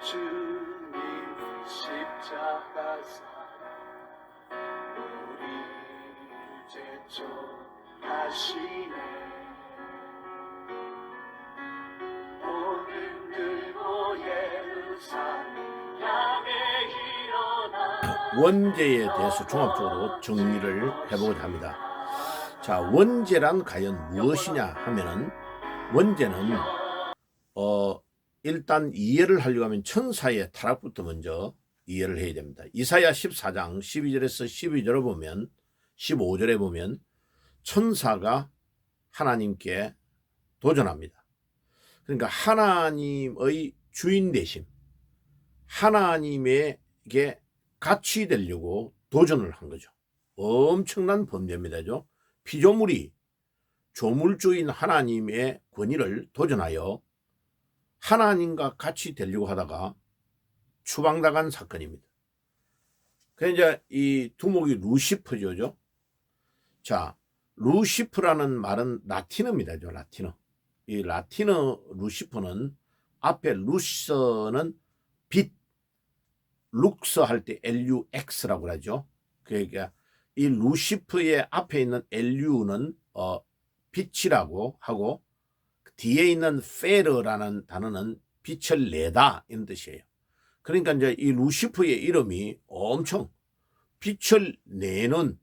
주님 십자가사 우리를 제쳐하시네. 오늘 들고 예루살렘 향해 일어나. 원죄에 대해서 종합적으로 정리를 해보고자 합니다. 자, 원죄란 과연 무엇이냐 하면은, 원죄는 일단 이해를 하려고 하면 천사의 타락부터 먼저 이해를 해야 됩니다. 이사야 14장 12절에서 12절을 보면, 15절에 보면 천사가 하나님께 도전합니다. 그러니까 하나님의 주인 되심, 하나님에게 같이 되려고 도전을 한 거죠. 엄청난 범죄입니다. 피조물이 조물주인 하나님의 권위를 도전하여 하나님과 같이 되려고 하다가 추방당한 사건입니다. 그래서 이제 이 두목이 루시퍼죠. 자, 루시퍼라는 말은 라틴어입니다. 라틴어. 이 라틴어 루시퍼는 앞에 루스는 빛, 룩스 할 때 LUX라고 하죠. 그러니까 이 루시퍼의 앞에 있는 LU는 빛이라고 하고, 뒤에 있는 페르라는 단어는 빛을 내다 이런 뜻이에요. 그러니까 이제 이 루시퍼의 이름이 엄청 빛을 내는,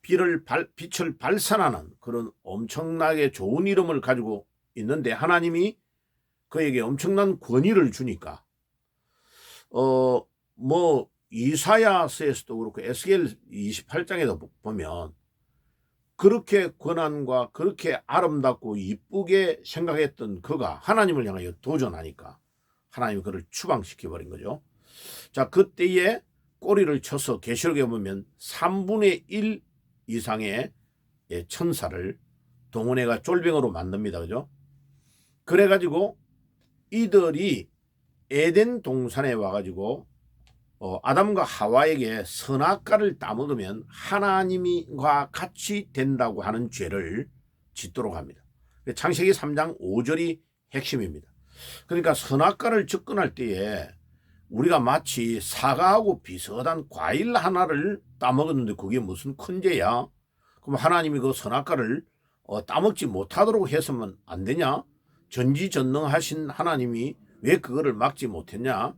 빛을 발산하는 그런 엄청나게 좋은 이름을 가지고 있는데, 하나님이 그에게 엄청난 권위를 주니까 이사야서에서도 그렇고 에스겔 28장에도 보면 그렇게 권한과 그렇게 아름답고 이쁘게 생각했던 그가 하나님을 향하여 도전하니까 하나님이 그를 추방시켜버린 거죠. 자, 그때에 꼬리를 쳐서 계시록에 보면 3분의 1 이상의 천사를 동원해가 쫄병으로 만듭니다. 그죠? 그래가지고 이들이 에덴 동산에 와가지고 아담과 하와에게 선악과를 따먹으면 하나님과 같이 된다고 하는 죄를 짓도록 합니다. 창세기 3장 5절이 핵심입니다. 그러니까 선악과를 접근할 때에 우리가 마치 사과하고 비슷한 과일 하나를 따먹었는데 그게 무슨 큰 죄야? 그럼 하나님이 그 선악과를 따먹지 못하도록 해서는 안 되냐? 전지전능하신 하나님이 왜 그거를 막지 못했냐?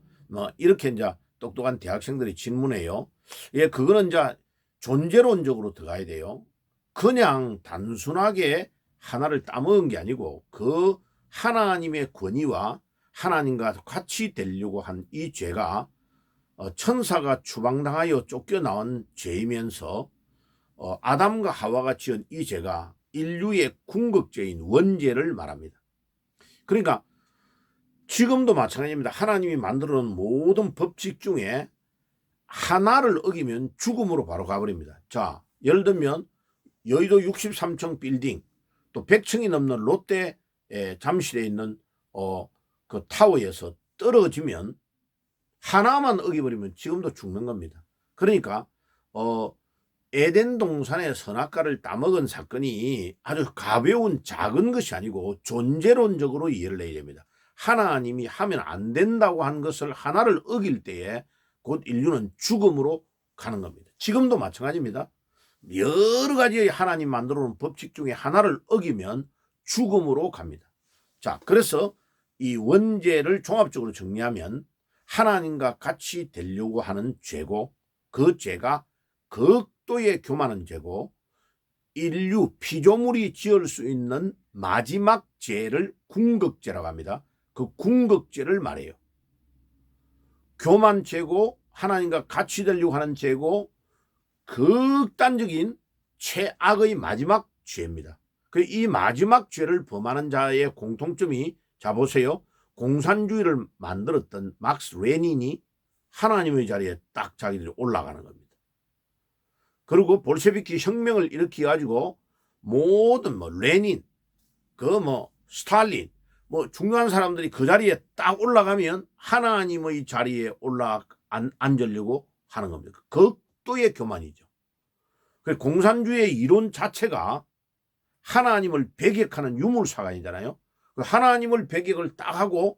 이렇게 이제 똑똑한 대학생들이 질문해요. 예, 그거는 이제 존재론적으로 들어가야 돼요. 그냥 단순하게 하나를 따먹은 게 아니고 그 하나님의 권위와 하나님과 같이 되려고 한 이 죄가 천사가 추방당하여 쫓겨나온 죄이면서 아담과 하와가 지은 이 죄가 인류의 궁극죄인 원죄를 말합니다. 그러니까 지금도 마찬가지입니다. 하나님이 만들어 놓은 모든 법칙 중에 하나를 어기면 죽음으로 바로 가버립니다. 자, 예를 들면 여의도 63층 빌딩, 또 100층이 넘는 롯데 잠실에 있는 그 타워에서 떨어지면 하나만 어기버리면 지금도 죽는 겁니다. 그러니까 에덴 동산의 선악과를 따먹은 사건이 아주 가벼운 작은 것이 아니고 존재론적으로 이해를 해야 됩니다. 하나님이 하면 안 된다고 한 것을 하나를 어길 때에 곧 인류는 죽음으로 가는 겁니다. 지금도 마찬가지입니다. 여러 가지 하나님 만들어 놓은 법칙 중에 하나를 어기면 죽음으로 갑니다. 자, 그래서 이 원죄를 종합적으로 정리하면 하나님과 같이 되려고 하는 죄고, 그 죄가 극도의 교만한 죄고, 인류 피조물이 지을 수 있는 마지막 죄를 궁극죄라고 합니다. 그 궁극죄를 말해요. 교만죄고 하나님과 같이 되려고 하는 죄고 극단적인 최악의 마지막 죄입니다. 이 마지막 죄를 범하는 자의 공통점이, 자 보세요. 공산주의를 만들었던 막스 레닌이 하나님의 자리에 딱 자기들이 올라가는 겁니다. 그리고 볼셰비키 혁명을 일으켜 가지고 모든 레닌, 스탈린, 중요한 사람들이 그 자리에 딱 올라가면 하나님의 자리에 앉으려고 하는 겁니다. 극도의 교만이죠. 공산주의의 이론 자체가 하나님을 배격하는 유물사관이잖아요. 하나님을 배격을 딱 하고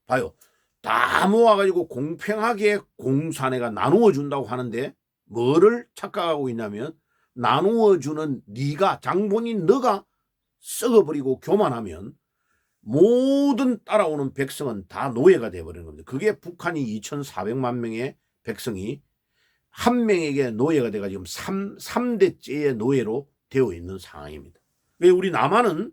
봐요. 다 모아가지고 공평하게 공산회가 나누어 준다고 하는데 뭐를 착각하고 있냐면 나누어 주는 네가 장본인 너가 썩어버리고 교만하면 모든 따라오는 백성은 다 노예가 되어버리는 겁니다. 그게 북한이 2,400만 명의 백성이 한 명에게 노예가 돼가지고 지금 3대째의 노예로 되어 있는 상황입니다. 우리 남한은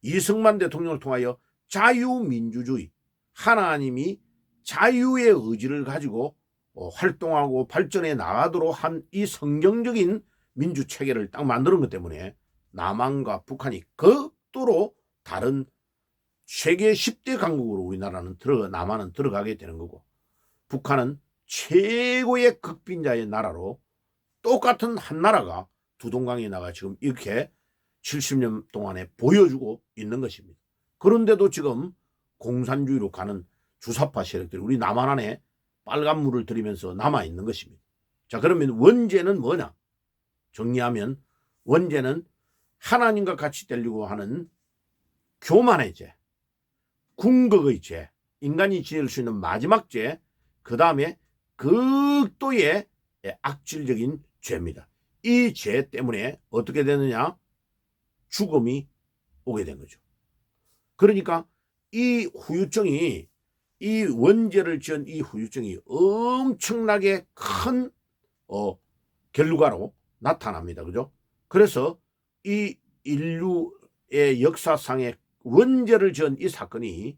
이승만 대통령을 통하여 자유민주주의, 하나님이 자유의 의지를 가지고 활동하고 발전해 나가도록 한 이 성경적인 민주체계를 딱 만드는 것 때문에 남한과 북한이 극도로 다른 세계 10대 강국으로 우리나라는 남한은 들어가게 되는 거고, 북한은 최고의 극빈자의 나라로 똑같은 한 나라가 두 동강에 나가 지금 이렇게 70년 동안에 보여주고 있는 것입니다. 그런데도 지금 공산주의로 가는 주사파 세력들이 우리 남한 안에 빨간 물을 들이면서 남아있는 것입니다. 자, 그러면 원죄는 뭐냐? 정리하면 원죄는 하나님과 같이 되려고 하는 교만의 죄, 궁극의 죄, 인간이 지을 수 있는 마지막 죄, 그 다음에 극도의 악질적인 죄입니다. 이 죄 때문에 어떻게 되느냐? 죽음이 오게 된 거죠. 그러니까 이 후유증이, 이 원죄를 지은 이 후유증이 엄청나게 큰 결과로 나타납니다. 그죠? 그래서 이 인류의 역사상에 원죄를 지은 이 사건이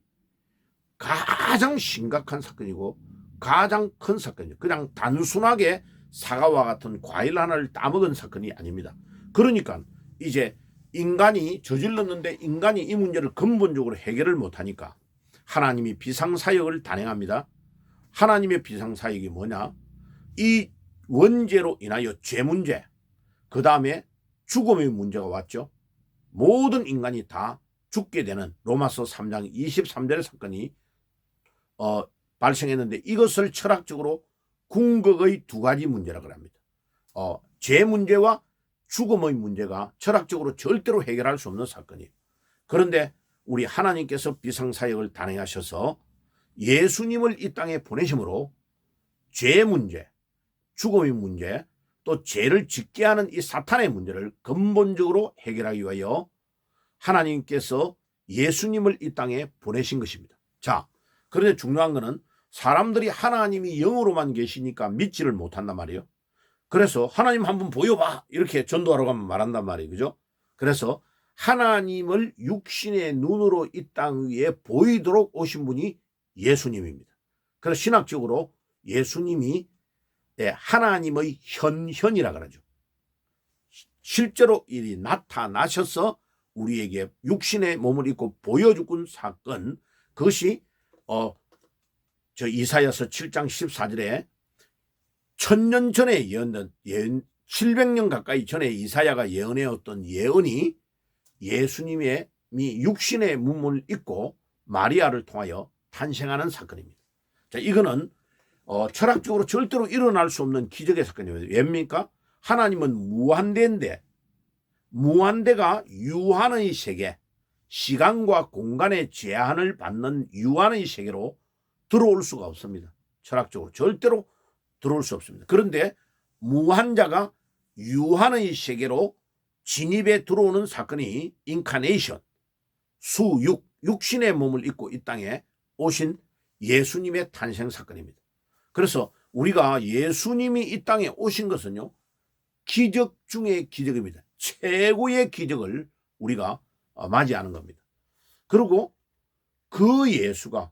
가장 심각한 사건이고 가장 큰 사건이죠. 그냥 단순하게 사과와 같은 과일 하나를 따먹은 사건이 아닙니다. 그러니까 이제 인간이 저질렀는데 인간이 이 문제를 근본적으로 해결을 못하니까 하나님이 비상사역을 단행합니다. 하나님의 비상사역이 뭐냐? 이 원죄로 인하여 죄 문제, 그 다음에 죽음의 문제가 왔죠. 모든 인간이 다 죽게 되는 로마서 3장 23절의 사건이 발생했는데 이것을 철학적으로 궁극의 두 가지 문제라고 합니다. 죄 문제와 죽음의 문제가 철학적으로 절대로 해결할 수 없는 사건이에요. 그런데 우리 하나님께서 비상사역을 단행하셔서 예수님을 이 땅에 보내심으로 죄 문제, 죽음의 문제, 또 죄를 짓게 하는 이 사탄의 문제를 근본적으로 해결하기 위하여 하나님께서 예수님을 이 땅에 보내신 것입니다. 자, 그런데 중요한 것은 사람들이 하나님이 영으로만 계시니까 믿지를 못한단 말이에요. 그래서 하나님 한번 보여봐 이렇게 전도하러 가면 말한단 말이에요. 그죠? 그래서 하나님을 육신의 눈으로 이 땅 위에 보이도록 오신 분이 예수님입니다. 그래서 신학적으로 예수님이 하나님의 현현이라 그러죠. 실제로 일이 나타나셔서 우리에게 육신의 몸을 입고 보여준 사건, 그것이 저 이사야서 7장 14절에 1000년 전에 예언된 700년 가까이 전에 이사야가 예언해왔던 예언이 예수님의 육신의 몸을 입고 마리아를 통하여 탄생하는 사건입니다. 자, 이거는 철학적으로 절대로 일어날 수 없는 기적의 사건입니다. 왜입니까? 하나님은 무한대인데 무한대가 유한의 세계, 시간과 공간의 제한을 받는 유한의 세계로 들어올 수가 없습니다. 철학적으로 절대로 들어올 수 없습니다. 그런데 무한자가 유한의 세계로 진입에 들어오는 사건이 인카네이션, 육신의 몸을 입고 이 땅에 오신 예수님의 탄생 사건입니다. 그래서 우리가 예수님이 이 땅에 오신 것은요, 기적 중의 기적입니다. 최고의 기적을 우리가 맞이하는 겁니다. 그리고 그 예수가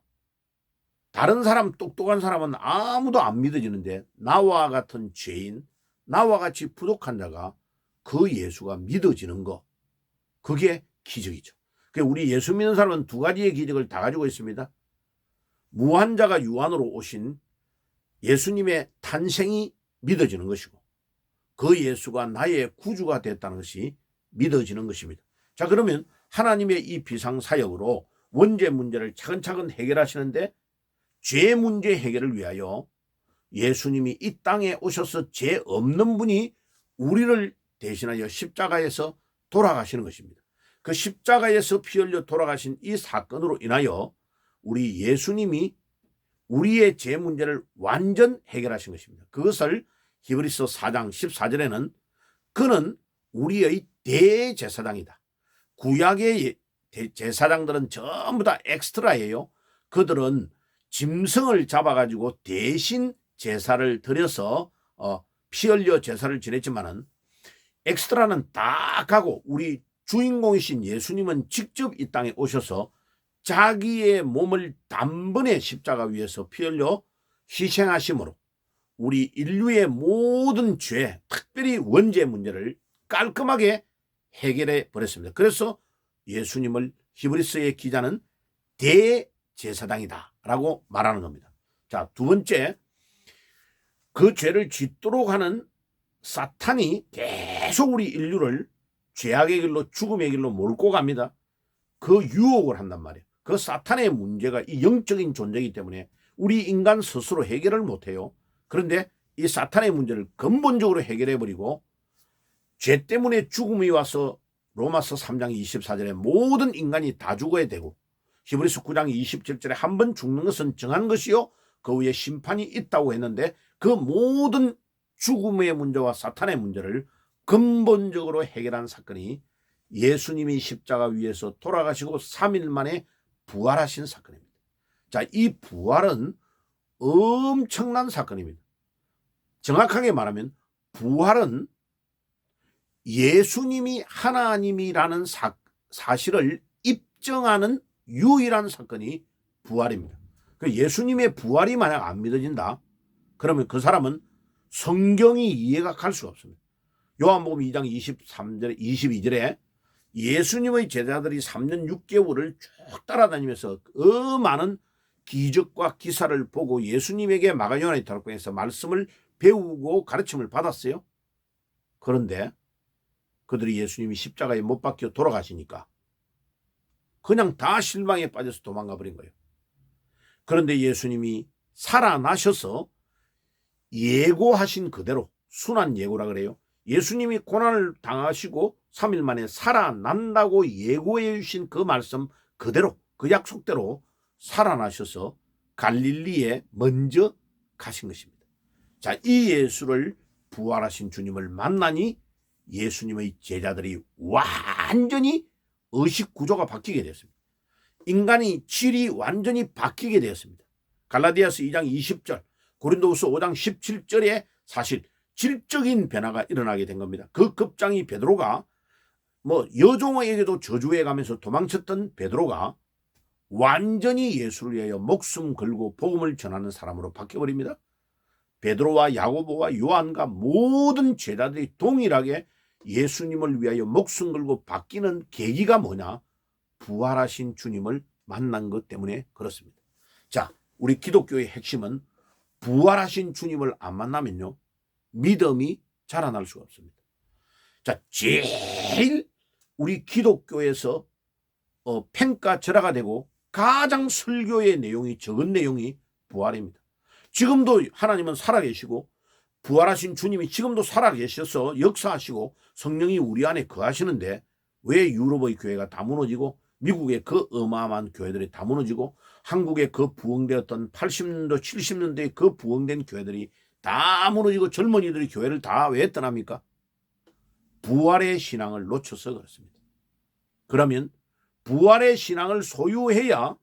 다른 사람, 똑똑한 사람은 아무도 안 믿어지는데 나와 같은 죄인, 나와 같이 부족한 자가 그 예수가 믿어지는 거, 그게 기적이죠. 우리 예수 믿는 사람은 두 가지의 기적을 다 가지고 있습니다. 무한자가 유한으로 오신 예수님의 탄생이 믿어지는 것이고, 그 예수가 나의 구주가 됐다는 것이 믿어지는 것입니다. 자, 그러면 하나님의 이 비상사역으로 원죄 문제를 차근차근 해결하시는데, 죄 문제 해결을 위하여 예수님이 이 땅에 오셔서 죄 없는 분이 우리를 대신하여 십자가에서 돌아가시는 것입니다. 그 십자가에서 피 흘려 돌아가신 이 사건으로 인하여 우리 예수님이 우리의 죄 문제를 완전 해결하신 것입니다. 그것을 히브리서 4장 14절에는 그는 우리의 대제사장이다. 구약의 제사장들은 전부 다 엑스트라예요. 그들은 짐승을 잡아가지고 대신 제사를 드려서 피 흘려 제사를 지냈지만은 엑스트라는 딱 하고 우리 주인공이신 예수님은 직접 이 땅에 오셔서 자기의 몸을 단번에 십자가 위에서 피 흘려 희생하심으로 우리 인류의 모든 죄, 특별히 원죄 문제를 깔끔하게 해결해 버렸습니다. 그래서 예수님을 히브리서의 기자는 대제사장이다 라고 말하는 겁니다. 자, 두 번째, 그 죄를 짓도록 하는 사탄이 계속 우리 인류를 죄악의 길로 죽음의 길로 몰고 갑니다. 그 유혹을 한단 말이에요. 그 사탄의 문제가 이 영적인 존재이기 때문에 우리 인간 스스로 해결을 못해요. 그런데 이 사탄의 문제를 근본적으로 해결해버리고 죄 때문에 죽음이 와서 로마서 3장 24절에 모든 인간이 다 죽어야 되고 히브리서 9장 27절에 한 번 죽는 것은 정한 것이요 그 후에 심판이 있다고 했는데 그 모든 죽음의 문제와 사탄의 문제를 근본적으로 해결한 사건이 예수님이 십자가 위에서 돌아가시고 3일 만에 부활하신 사건입니다. 자, 이 부활은 엄청난 사건입니다. 정확하게 말하면 부활은 예수님이 하나님이라는 사실을 입증하는 유일한 사건이 부활입니다. 예수님의 부활이 만약 안 믿어진다 그러면 그 사람은 성경이 이해가 갈 수가 없습니다. 요한복음 2장 23절에 22절에 예수님의 제자들이 3년 6개월을 쭉 따라다니면서 그 많은 기적과 기사를 보고 예수님에게 마가 요한의 다락방에서 말씀을 배우고 가르침을 받았어요. 그런데 그들이 예수님이 십자가에 못 박혀 돌아가시니까 그냥 다 실망에 빠져서 도망가 버린 거예요. 그런데 예수님이 살아나셔서 예고하신 그대로 순환 예고라 그래요. 예수님이 고난을 당하시고 3일 만에 살아난다고 예고해 주신 그 말씀 그대로 그 약속대로 살아나셔서 갈릴리에 먼저 가신 것입니다. 자, 이 예수를 부활하신 주님을 만나니 예수님의 제자들이 완전히 의식 구조가 바뀌게 되었습니다. 인간이 질이 완전히 바뀌게 되었습니다. 갈라디아서 2장 20절, 고린도후서 5장 17절에 사실 질적인 변화가 일어나게 된 겁니다. 그 급장이 베드로가 여종에게도 저주해 가면서 도망쳤던 베드로가 완전히 예수를 위하여 목숨 걸고 복음을 전하는 사람으로 바뀌어버립니다. 베드로와 야고보와 요한과 모든 제자들이 동일하게 예수님을 위하여 목숨 걸고 바뀌는 계기가 뭐냐? 부활하신 주님을 만난 것 때문에 그렇습니다. 자, 우리 기독교의 핵심은 부활하신 주님을 안 만나면요 믿음이 자라날 수가 없습니다. 자, 제일 우리 기독교에서 평가절하가 되고 가장 설교의 내용이 적은 내용이 부활입니다. 지금도 하나님은 살아계시고 부활하신 주님이 지금도 살아계셔서 역사하시고 성령이 우리 안에 거하시는데 왜 유럽의 교회가 다 무너지고 미국의 그 어마어마한 교회들이 다 무너지고 한국의 그 부흥되었던 80년도 70년대의 그 부흥된 교회들이 다 무너지고 젊은이들이 교회를 다 왜 떠납니까? 부활의 신앙을 놓쳐서 그렇습니다. 그러면 부활의 신앙을 소유해야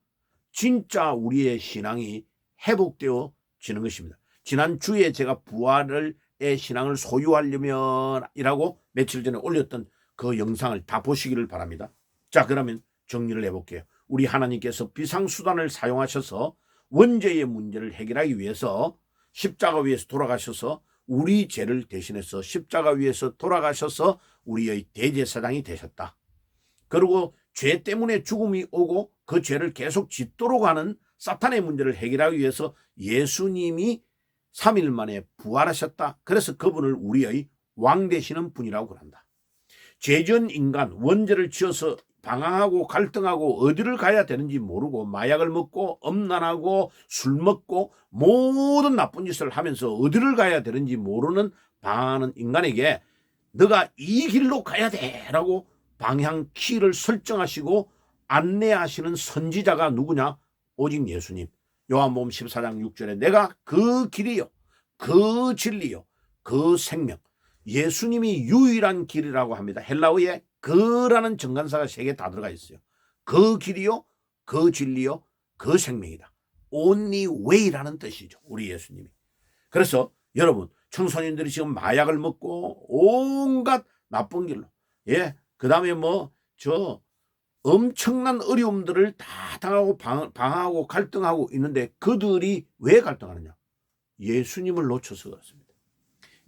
진짜 우리의 신앙이 회복되어지는 것입니다. 지난 주에 제가 부활의 신앙을 소유하려면 이라고 며칠 전에 올렸던 그 영상을 다 보시기를 바랍니다. 자, 그러면 정리를 해볼게요. 우리 하나님께서 비상수단을 사용하셔서 원죄의 문제를 해결하기 위해서 십자가 위에서 돌아가셔서 우리 죄를 대신해서 십자가 위에서 돌아가셔서 우리의 대제사장이 되셨다. 그리고 죄 때문에 죽음이 오고 그 죄를 계속 짓도록 하는 사탄의 문제를 해결하기 위해서 예수님이 3일 만에 부활하셨다. 그래서 그분을 우리의 왕 되시는 분이라고 그런다. 죄지은 인간, 원죄를 지어서 방황하고 갈등하고 어디를 가야 되는지 모르고 마약을 먹고 음란하고 술 먹고 모든 나쁜 짓을 하면서 어디를 가야 되는지 모르는 방황하는 인간에게 너가 이 길로 가야 돼 라고 방향 키를 설정하시고 안내하시는 선지자가 누구냐? 오직 예수님. 요한복음 14장 6절에 내가 그 길이요 그 진리요 그 생명, 예수님이 유일한 길이라고 합니다. 헬라어에 그라는 정관사가 3개 다 들어가 있어요. 그 길이요 그 진리요 그 생명이다. only way라는 뜻이죠. 우리 예수님이. 그래서 여러분 청소년들이 지금 마약을 먹고 온갖 나쁜 길로, 그 다음에 엄청난 어려움들을 다 당하고 방황하고 갈등하고 있는데 그들이 왜 갈등하느냐? 예수님을 놓쳐서 그렇습니다.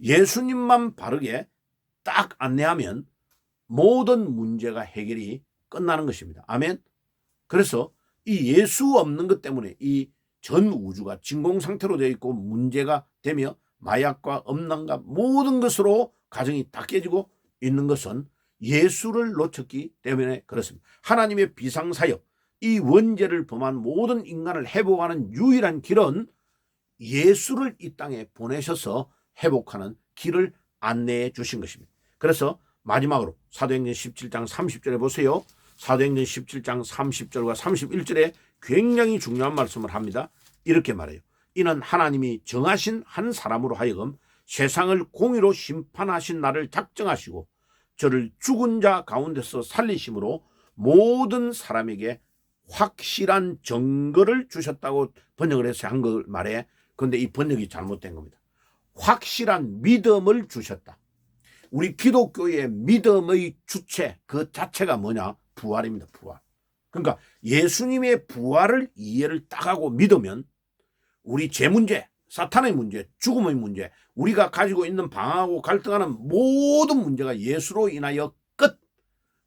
예수님만 바르게 딱 안내하면 모든 문제가 해결이 끝나는 것입니다. 아멘. 그래서 이 예수 없는 것 때문에 이 전 우주가 진공 상태로 되어 있고 문제가 되며 마약과 음란과 모든 것으로 가정이 다 깨지고 있는 것은 예수를 놓쳤기 때문에 그렇습니다. 하나님의 비상사역, 이 원죄를 범한 모든 인간을 회복하는 유일한 길은 예수를 이 땅에 보내셔서 회복하는 길을 안내해 주신 것입니다. 그래서 마지막으로 사도행전 17장 30절에 보세요. 사도행전 17장 30절과 31절에 굉장히 중요한 말씀을 합니다. 이렇게 말해요. 이는 하나님이 정하신 한 사람으로 하여금 세상을 공의로 심판하신 날을 작정하시고 저를 죽은 자 가운데서 살리심으로 모든 사람에게 확실한 증거를 주셨다고 번역을 해서 한 걸 말해. 그런데 이 번역이 잘못된 겁니다. 확실한 믿음을 주셨다. 우리 기독교의 믿음의 주체 그 자체가 뭐냐? 부활입니다. 부활. 그러니까 예수님의 부활을 이해를 딱 하고 믿으면 우리 죄 문제, 사탄의 문제, 죽음의 문제, 우리가 가지고 있는 방황하고 갈등하는 모든 문제가 예수로 인하여 끝.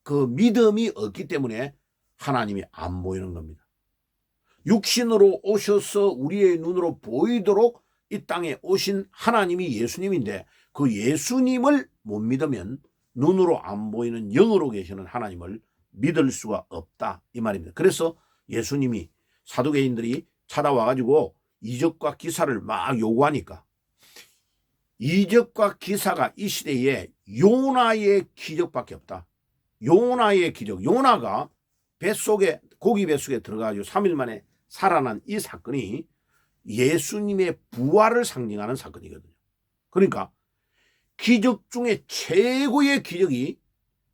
그 믿음이 없기 때문에 하나님이 안 보이는 겁니다. 육신으로 오셔서 우리의 눈으로 보이도록 이 땅에 오신 하나님이 예수님인데 그 예수님을 못 믿으면 눈으로 안 보이는 영으로 계시는 하나님을 믿을 수가 없다 이 말입니다. 그래서 예수님이 사두개인들이 찾아와가지고 이적과 기사를 막 요구하니까 이적과 기사가 이 시대에 요나의 기적밖에 없다. 요나의 기적. 요나가 뱃속에 고기 뱃속에 들어가지고 3일 만에 살아난 이 사건이 예수님의 부활을 상징하는 사건이거든요. 그러니까 기적 중에 최고의 기적이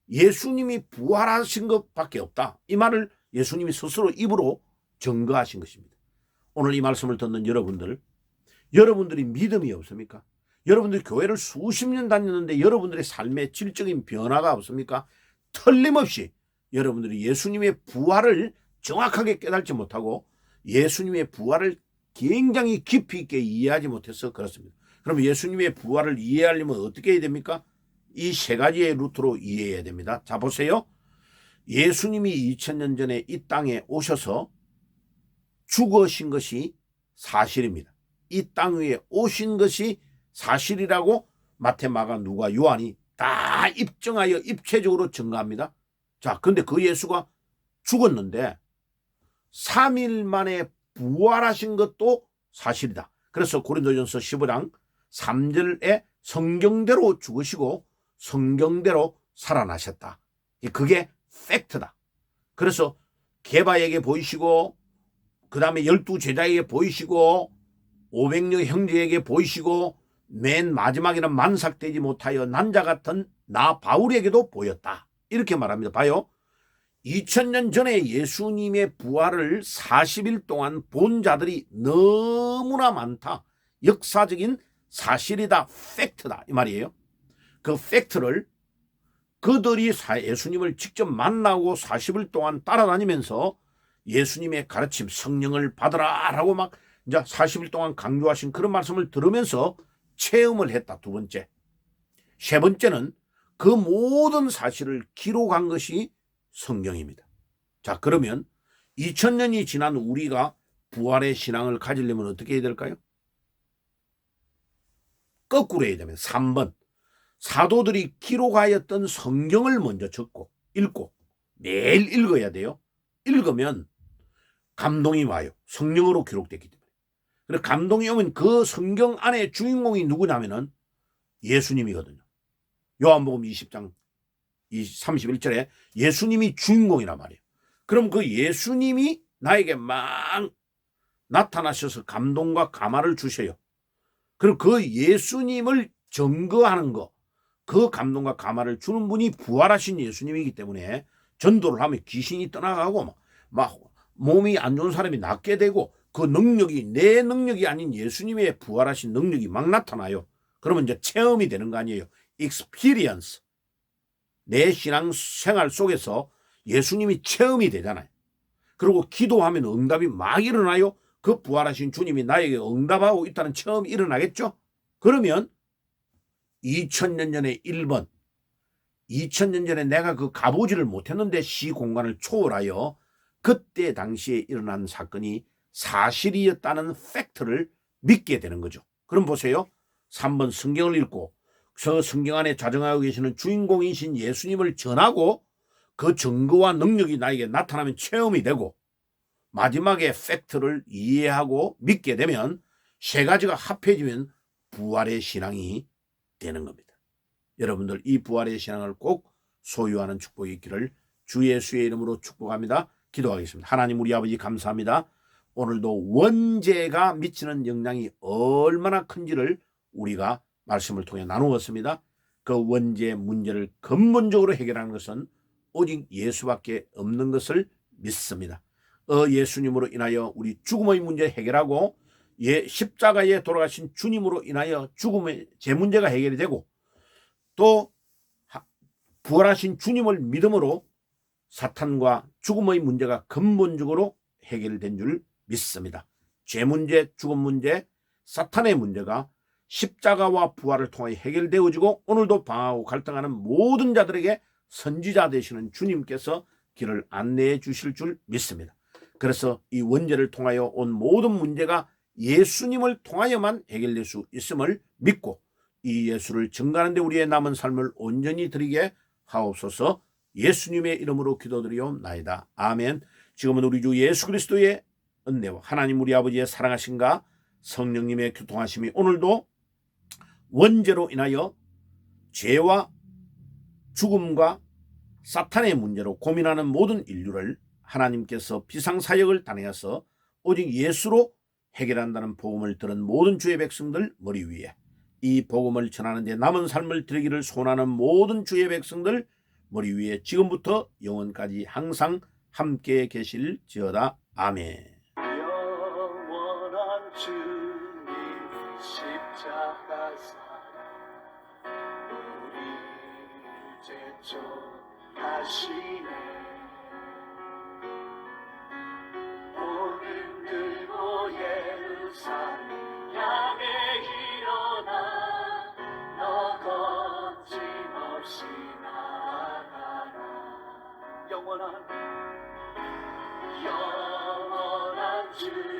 예수님이 부활하신 것밖에 없다. 이 말을 예수님이 스스로 입으로 증거하신 것입니다. 오늘 이 말씀을 듣는 여러분들이 믿음이 없습니까? 여러분들이 교회를 수십 년 다녔는데 여러분들의 삶에 질적인 변화가 없습니까? 틀림없이 여러분들이 예수님의 부활을 정확하게 깨닫지 못하고 예수님의 부활을 굉장히 깊이 있게 이해하지 못해서 그렇습니다. 그럼 예수님의 부활을 이해하려면 어떻게 해야 됩니까? 이 3가지의 루트로 이해해야 됩니다. 자, 보세요. 예수님이 2000년 전에 이 땅에 오셔서 죽으신 것이 사실입니다. 이 땅 위에 오신 것이 사실이라고 마태, 마가, 누가, 요한이 다 입증하여 입체적으로 증거합니다. 자, 근데 그 예수가 죽었는데 3일 만에 부활하신 것도 사실이다. 그래서 고린도전서 15장 3절에 성경대로 죽으시고 성경대로 살아나셨다. 그게 팩트다. 그래서 게바에게 보이시고 그 다음에 12제자에게 보이시고 500여 형제에게 보이시고 맨 마지막에는 만삭되지 못하여 난자 같은 나 바울에게도 보였다. 이렇게 말합니다. 봐요. 2000년 전에 예수님의 부활을 40일 동안 본 자들이 너무나 많다. 역사적인 사실이다. 팩트다. 이 말이에요. 그 팩트를 그들이 예수님을 직접 만나고 40일 동안 따라다니면서 예수님의 가르침 성령을 받으라 라고 막 이제 40일 동안 강조하신 그런 말씀을 들으면서 체험을 했다. 2번째. 3번째는 그 모든 사실을 기록한 것이 성경입니다. 자, 그러면 2000년이 지난 우리가 부활의 신앙을 가지려면 어떻게 해야 될까요? 거꾸로 해야 되면 3번. 사도들이 기록하였던 성경을 먼저 읽고 매일 읽어야 돼요. 읽으면 감동이 와요. 성령으로 기록됐기 때문에. 그래서 감동이 오면 그 성경 안에 주인공이 누구냐면은 예수님이거든요. 요한복음 20장 31절에 예수님이 주인공이란 말이에요. 그럼 그 예수님이 나에게 막 나타나셔서 감동과 감화를 주셔요. 그리고 그 예수님을 증거하는 거, 그 감동과 감화를 주는 분이 부활하신 예수님이기 때문에 전도를 하면 귀신이 떠나가고 막 몸이 안 좋은 사람이 낫게 되고 그 능력이 내 능력이 아닌 예수님의 부활하신 능력이 막 나타나요. 그러면 이제 체험이 되는 거 아니에요. experience. 내 신앙 생활 속에서 예수님이 체험이 되잖아요. 그리고 기도하면 응답이 막 일어나요. 그 부활하신 주님이 나에게 응답하고 있다는 체험이 일어나겠죠. 그러면 2000년 전에 1번 2000년 전에 내가 그 가보지를 못했는데 시공간을 초월하여 그때 당시에 일어난 사건이 사실이었다는 팩트를 믿게 되는 거죠. 그럼 보세요. 3번 성경을 읽고 저 성경 안에 자정하고 계시는 주인공이신 예수님을 전하고 그 증거와 능력이 나에게 나타나면 체험이 되고 마지막에 팩트를 이해하고 믿게 되면 세 가지가 합해지면 부활의 신앙이 되는 겁니다. 여러분들 이 부활의 신앙을 꼭 소유하는 축복이 있기를 주 예수의 이름으로 축복합니다. 기도하겠습니다. 하나님 우리 아버지 감사합니다. 오늘도 원죄가 미치는 영향이 얼마나 큰지를 우리가 말씀을 통해 나누었습니다. 그 원죄 문제를 근본적으로 해결하는 것은 오직 예수밖에 없는 것을 믿습니다. 예수님으로 인하여 우리 죽음의 문제 해결하고 십자가에 돌아가신 주님으로 인하여 죽음의 제 문제가 해결이 되고 또 부활하신 주님을 믿음으로 사탄과 죽음의 문제가 근본적으로 해결된 줄 믿습니다. 죄 문제, 죽음 문제, 사탄의 문제가 십자가와 부활을 통해 해결되어지고 오늘도 방황하고 갈등하는 모든 자들에게 선지자 되시는 주님께서 길을 안내해 주실 줄 믿습니다. 그래서 이 원죄를 통하여 온 모든 문제가 예수님을 통하여만 해결될 수 있음을 믿고 이 예수를 증거하는 데 우리의 남은 삶을 온전히 드리게 하옵소서. 예수님의 이름으로 기도드리옵나이다. 아멘. 지금은 우리 주 예수 그리스도의 은혜와 하나님 우리 아버지의 사랑하심과 성령님의 교통하심이 오늘도 원죄로 인하여 죄와 죽음과 사탄의 문제로 고민하는 모든 인류를 하나님께서 비상사역을 단행해서 오직 예수로 해결한다는 복음을 들은 모든 주의 백성들 머리 위에 이 복음을 전하는 데 남은 삶을 드리기를 소원하는 모든 주의 백성들 머리 위에 지금부터 영원까지 항상 함께 계실지어다. 아멘. 영원한 주님 십자가 사랑 우리 제쳐하시네. 복음 들고 예루살렘 향해 일어나 너 거침없이 나아가라. 영원한 주